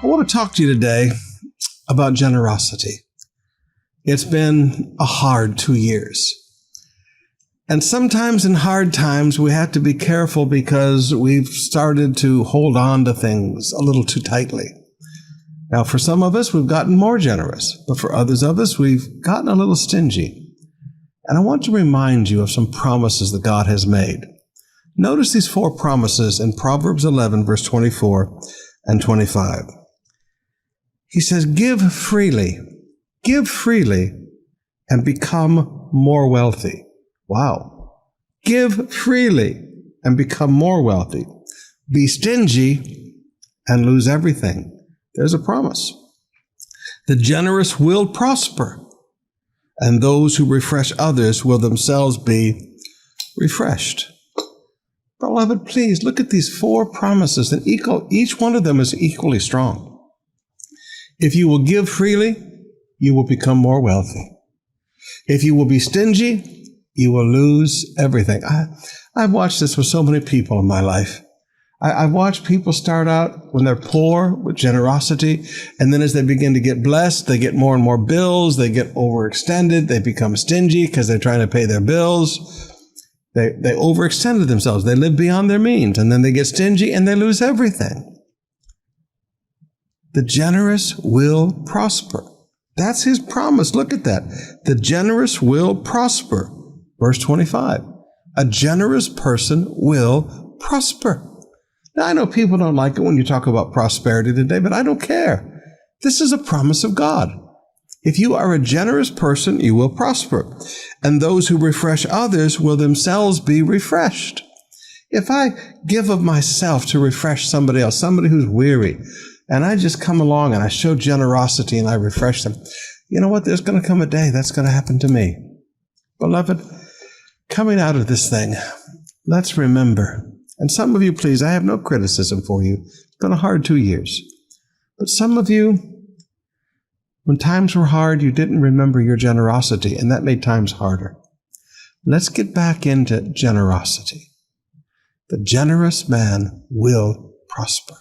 I want to talk to you today about generosity. It's been a hard 2 years. And sometimes in hard times, we have to be careful because we've started to hold on to things a little too tightly. Now, for some of us, we've gotten more generous, but for others of us, we've gotten a little stingy. And I want to remind you of some promises that God has made. Notice these 4 promises in Proverbs 11, verse 24 and 25. He says, give freely, and become more wealthy. Wow. Give freely and become more wealthy. Be stingy and lose everything. There's a promise. The generous will prosper, and those who refresh others will themselves be refreshed. Beloved, please look at these 4 promises, and each one of them is equally strong. If you will give freely, you will become more wealthy. If you will be stingy, you will lose everything. I've watched this with so many people in my life. I've watched people start out when they're poor with generosity, and then as they begin to get blessed, they get more and more bills, they get overextended, they become stingy because they're trying to pay their bills. They overextended themselves, they live beyond their means, and then they get stingy and they lose everything. The generous will prosper. That's his promise. Look at that. The generous will prosper. Verse 25. A generous person will prosper. Now, I know people don't like it when you talk about prosperity today, but I don't care. This is a promise of God. If you are a generous person, you will prosper. And those who refresh others will themselves be refreshed. If I give of myself to refresh somebody else, somebody who's weary, and I just come along and I show generosity and I refresh them, you know what? There's going to come a day that's going to happen to me. Beloved, coming out of this thing, let's remember, and some of you, please, I have no criticism for you. It's been a hard 2 years. But some of you, when times were hard, you didn't remember your generosity, and that made times harder. Let's get back into generosity. The generous man will prosper.